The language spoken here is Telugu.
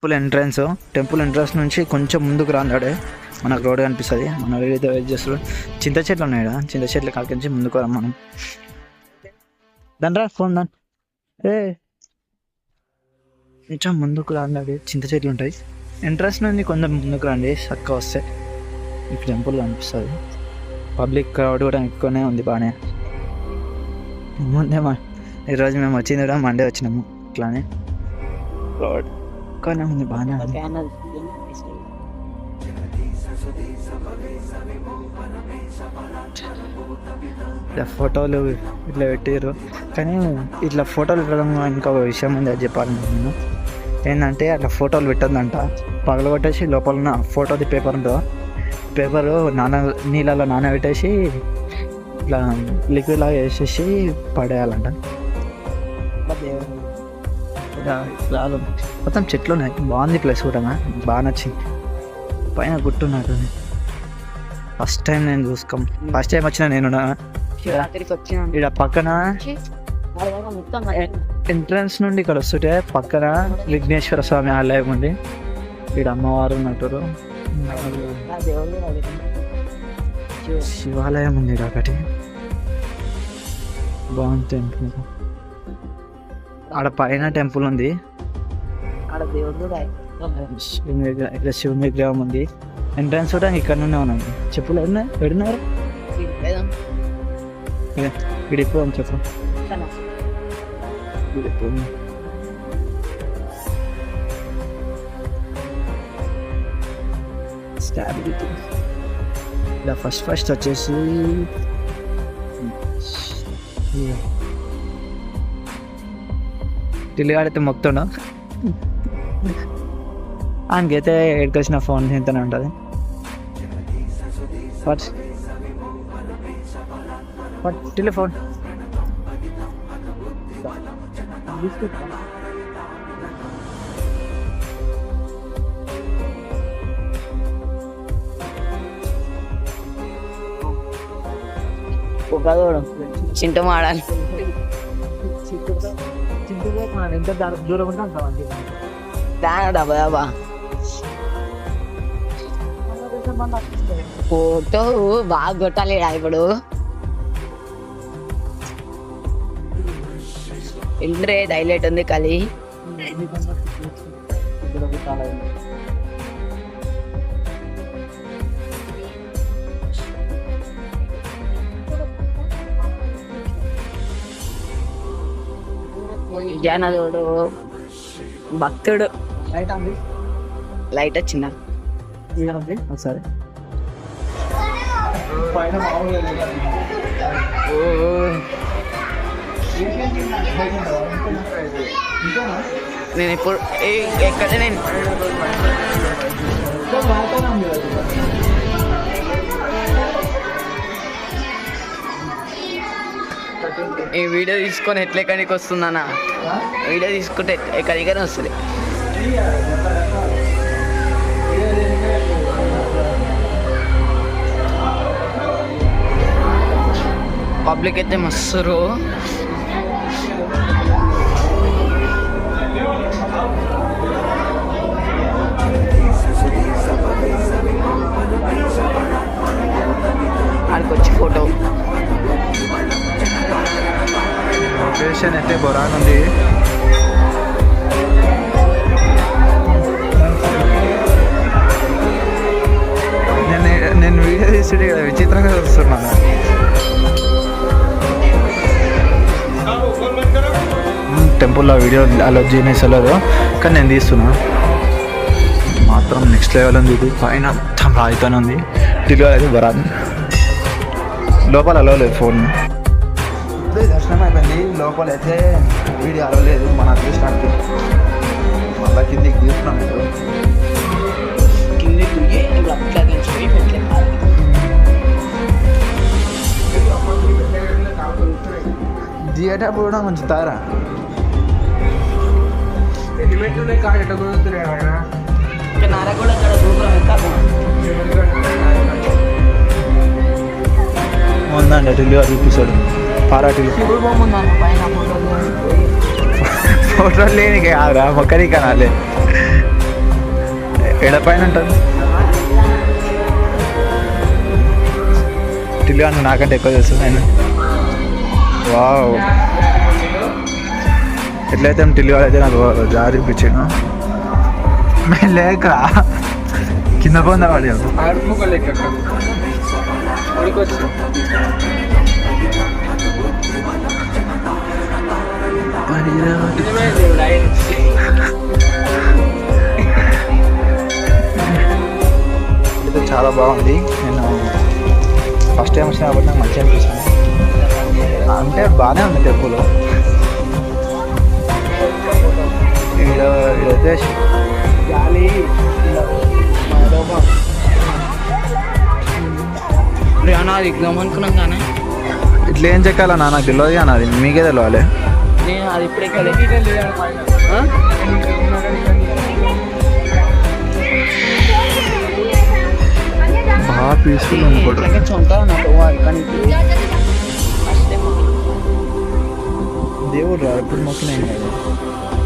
టెంపుల్ ఎంట్రన్స్ నుంచి కొంచెం ముందుకు రాందాడే మనకు రోడ్ కనిపిస్తుంది. మన ఏదైతే వెయిట్ చేస్తారు చింత చెట్లు ఉన్నాయి కదా, చింత చెట్లు కాడికి నుంచి ముందుకు రా మనం. దాని రా ఫోన్ దాని కొంచెం ముందుకు రాందాడే చింత చెట్లు ఉంటాయి. ఎంట్రన్స్ నుండి కొంచెం ముందుకు రండి, చక్క వస్తే ఈ టెంపుల్ కనిపిస్తుంది. పబ్లిక్ క్రౌడ్ కూడా ఎక్కువనే ఉంది బాగానే. ముందే ఈరోజు మేము వచ్చింది కూడా మండే వచ్చినాము, ఇట్లానే క్రౌడ్ ఎక్కువనే ఉంది బాగానే. ఇట్లా ఫోటోలు ఇట్లా పెట్టారు, కానీ ఇట్లా ఫోటోలు పెట్టడం ఇంకొక విషయం ఉంది, అది చెప్పాలనుకుంటున్నాను. ఏంటంటే అట్లా ఫోటోలు పెట్టద్దంట, పగలగొట్టేసి లోపల ఉన్న ఫోటోది పేపర్ ఉంటుందో పేపరు నీళ్ళలో నానబెట్టేసి ఇట్లా లిక్విడ్ లాగా వేసేసి పడేయాలంట. మొత్తం చెట్లు ఉన్నాయి, బాగుంది ప్లేస్ కూడా, బాగా నచ్చింది. పైన గుట్టు ఉన్నట్టు ఫస్ట్ టైం నేను ఫస్ట్ టైం వచ్చిన నేను ఇక్కడ పక్కన ఎంట్రన్స్ నుండి ఇక్కడ వస్తుంటే పక్కన విఘ్నేశ్వర స్వామి ఆలయం ఉంది. ఇక్కడ అమ్మవారు ఉన్నట్టు శివాలయం ఉంది ఇక్కడ ఒకటి, బాగుంది టెంపుల్. ఆడ పైన టెంపుల్ ఉంది, శివుని విగ్రహం ఉంది. ఎంట్రన్స్ కూడా ఇక్కడ నుండే ఉన్నాను. చెప్పులు ఎడున్నారు ఇడిపో అని చెప్పు. స్టాబిలిటీ ఇలా ఫస్ట్ వచ్చేసి టిల్లిగాడితే మొక్కుతుండ ఆయనకైతే ఎడుకొచ్చిన ఫోన్ ఎంతనే ఉంటుంది. టెలిఫోన్ చింటూ మాడాలి. ఎంత దూరం ఉంటే అంత డబ్బా డబ్బా ఫోటో బాగా కొట్టాలి ఇప్పుడు. ఇంద్రే హైలైట్ ఉంది కలి. జనదుడు భక్తుడు లైట్ వచ్చిందా సరే. నేను ఇప్పుడు ఎక్కడ నేను ఈ వీడియో తీసుకొని ఎట్లెక్కడికి వస్తుందన్నా, వీడియో తీసుకుంటే ఎక్కడికైనా వస్తుంది. పబ్లిక్ అయితే మస్తురు. ఆడికొచ్చి ఫోటో లొకేషన్ అయితే బొరానుంది. నేను వీడియో తీసుకుంటే ఇక్కడ విచిత్రంగా చూస్తున్నాను. టెంపుల్లో వీడియో అలా చేయలేదు, కానీ నేను తీస్తున్నా. మాత్రం నెక్స్ట్ లెవెల్ ఉంది. ఇది పైన మొత్తం రాయితోనే ఉంది. ఢిల్లీ అయితే బరాన్ లోపల అలవ లేదు. ఫోన్ ఇప్పుడే దర్శనం అయిపోయింది, లోపల అయితే వీడియో అలవ లేదు. మన అదృష్టానికి మళ్ళీ కిందికి తీసుకున్నాం. ఇప్పుడు థియేటర్ కూడా కొంచెం తారా ఉందండి. ఢిల్లీ చూపిస్తాడు పారాటీలు. ఫోటోలు లేని కాదురా, మొక్కని కనాలి. ఎడపైన ఉంటుంది టిల్లు అని నాకంటే ఎక్కువ తెలుసు నేను వావ్ ఎట్లయితే టిల్లు అయితే నాకు జారిపించాను లేక కింద పోందా వాడి ఇది చాలా బాగుంది నేను ఫస్ట్ టైం వచ్చిన కాబట్టి నాకు మంచిగా అనిపిస్తుంది అంటే బాగానే ఉంది టెంపుల్ ఇదైతే అన్నది ఎగ్జామ్ అనుకున్నాం కానీ ఇట్లా ఏం చెక్కాలన్నా నాకు తెలియదు కానీ అది మీకే తెలియాలి నేను అది ఇప్పుడే బాగా పీస్ఫుల్ అనుకోవడం దేవుడు రా ఎప్పుడు మొక్కినాయి కదా